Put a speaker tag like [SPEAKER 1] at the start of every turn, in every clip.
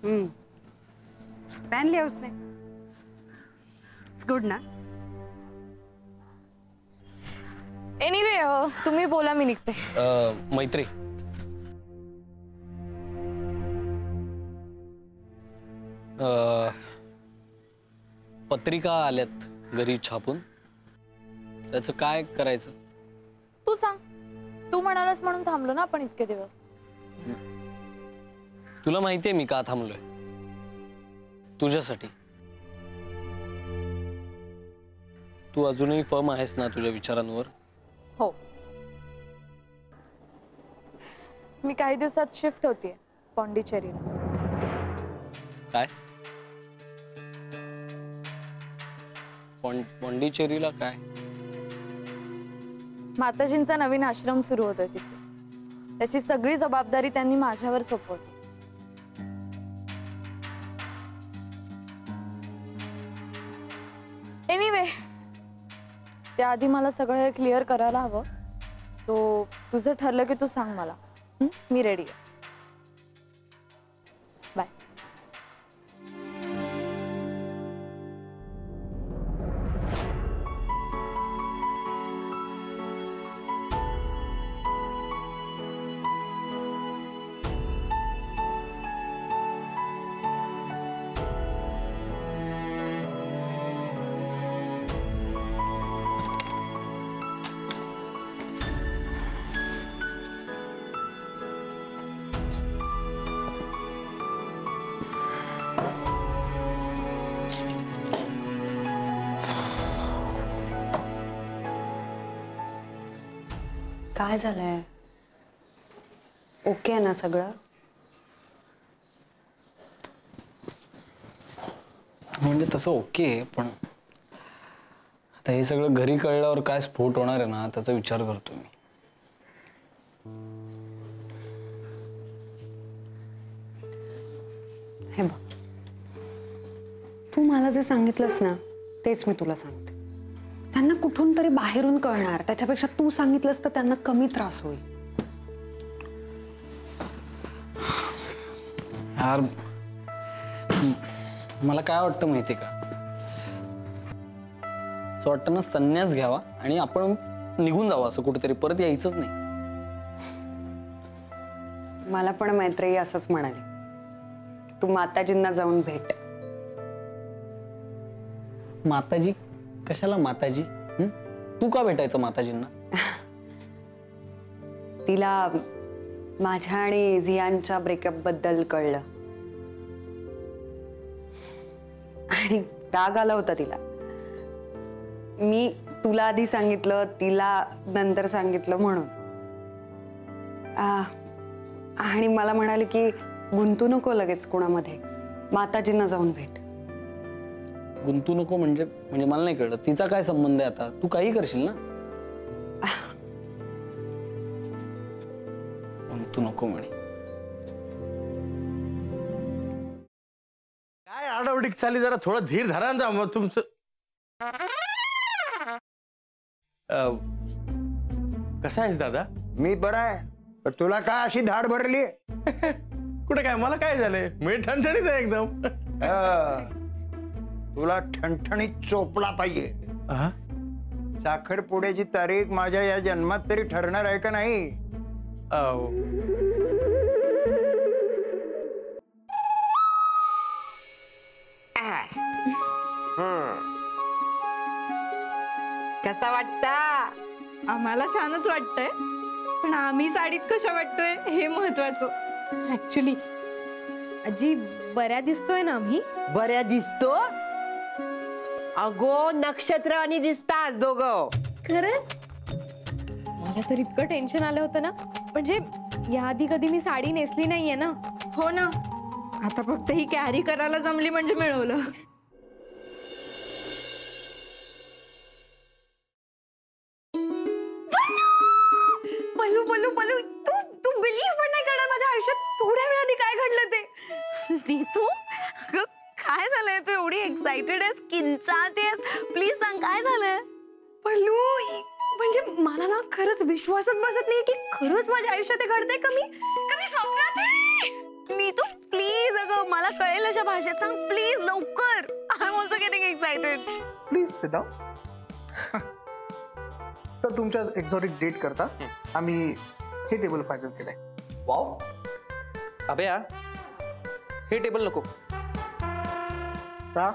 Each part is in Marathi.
[SPEAKER 1] पहन लिया उसने। इट्स गुड ना।
[SPEAKER 2] एनीवे तुम्ही बोला, मी निघते।
[SPEAKER 3] मैत्री, पत्रिका आल्यात घरी छापून, त्याचं काय करायचं?
[SPEAKER 2] तू सांग, तू म्हणालास म्हणून थांबलो ना आपण इतके दिवस।
[SPEAKER 3] तुला माहितीये मी का थांबलोय? तुझ्यासाठी। तू अजूनही फर्म आहेस ना तुझ्या विचारांवर?
[SPEAKER 2] हो, मी काही दिवसात शिफ्ट होतीये पॉंडिचेरीला।
[SPEAKER 3] काय? पॉंडिचेरीला काय?
[SPEAKER 2] माताजींचा नवीन आश्रम सुरू होतोय तिथे, त्याची सगळी जबाबदारी त्यांनी माझ्यावर सोपवली। एनीवे, त्याआधी मला सगळं हे क्लिअर करायला हवं। सो तुझं ठरलं की तू सांग मला, मी रेडी आहे। बाय।
[SPEAKER 1] काय झालंय? ओके ना सगळं?
[SPEAKER 3] म्हणजे तसं ओके, पण आता हे सगळं घरी कळल्यावर काय स्फोट होणार आहे ना, त्याचा विचार करतो मी।
[SPEAKER 1] हे बघ, तू मला जे सांगितलंस ना तेच मी तुला सांगते। त्यांना कुठून तरी बाहेरून कळणार, त्याच्यापेक्षा तू सांगितलंस तर त्यांना कमी त्रास होईल।
[SPEAKER 3] यार, मला काय वाटतं माहिती का? असं वाटतं ना, संन्यास घ्यावा आणि आपण निघून जावं असं कुठेतरी, परत यायचंच नाही।
[SPEAKER 1] मला पण मैत्री असंच म्हणाली, तू माताजींना जाऊन भेट।
[SPEAKER 3] माताजी? कशाला माताजी? तू का भेटायचं माताजींना?
[SPEAKER 1] तिला माझ्या आणि झियानच्या ब्रेकअप बद्दल कळलं आणि राग आला होता तिला। मी तुला आधी सांगितलं, तिला नंतर सांगितलं म्हणून। आणि मला म्हणाले की गुंतू नको लगेच कोणामध्ये, माताजींना जाऊन भेट।
[SPEAKER 3] गुंतू नको म्हणजे मला नाही कळलं, तिचा काय संबंध आहे आता? तू काही करशील ना? गुंतू नको म्हणे।
[SPEAKER 4] काय आडावडीक चालली, जरा थोडं धीर धरा ना मग तुमचं। कसा आहेस दादा?
[SPEAKER 5] मी बरा आहे, पण तुला काय अशी धाड भरली?
[SPEAKER 4] कुठे काय, मला काय झालंय? मी ठणठणीत आहे एकदम।
[SPEAKER 5] तुला ठणठणीत चोपला पाहिजे। साखरपुड्याची तारीख माझ्या या जन्मात तरी ठरणार आहे का नाही?
[SPEAKER 6] कसा वाटता?
[SPEAKER 7] आम्हाला छानच वाटतंय, पण आम्ही साडीत कशा वाटतोय हे महत्वाचं।
[SPEAKER 8] ऍक्च्युली आजी बऱ्या दिसतोय ना आम्ही?
[SPEAKER 6] बऱ्या दिसतो? अगो नक्षत्र आणि दिसतास दोघं।
[SPEAKER 8] खरंच? मला तर इतकं टेन्शन आलं होतं ना, म्हणजे याआधी कधी मी साडी नेसली नाहीये ना।
[SPEAKER 7] हो ना, आता फक्त ही कॅरी करायला जमली म्हणजे मिळवलं।
[SPEAKER 8] पल्लू पल्लू पल्लू, तू बिलीव्ह पण नाही करणार, माझ्या आयुष्यात थोड्या वेळाने काय घडलं ते।
[SPEAKER 9] नीतू, काय झालंय? तू एवढी एक्साइटेड आहेस, किंचाळतेस, प्लीज सांग काय झालंय?
[SPEAKER 8] पल्लू, म्हणजे मला ना खरंच विश्वासच बसत नाही की खरंच माझ्या आयुष्यात घडतंय, कमी स्वप्नात आहे।
[SPEAKER 9] नीतू प्लीज, अगं मला कळेल अशा भाषेत सांग प्लीज लवकर. I am also getting excited.
[SPEAKER 10] Please sit down. तर तुमच्या एक्झॉटिक डेट करता आम्ही हे टेबल फायनल केलंय.
[SPEAKER 11] वाव अभया, हे टेबल नको.
[SPEAKER 10] का?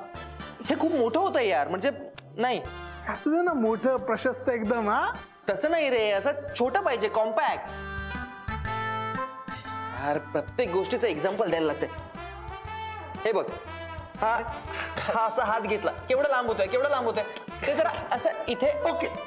[SPEAKER 11] हे खूप मोठं होतं यार, म्हणजे नाही.
[SPEAKER 10] असं दे ना मोठं प्रशस्त एकदम. हा
[SPEAKER 11] तसं नाही रे, असं छोटं पाहिजे, कॉम्पॅक्ट. यार प्रत्येक गोष्टीचं एक्झाम्पल द्यायला लागते. हे बघ, हा असा हात घेतला, केवढा लांब होतोय, केवढा लांब होतोय. ते जरा असं इथे.
[SPEAKER 10] ओके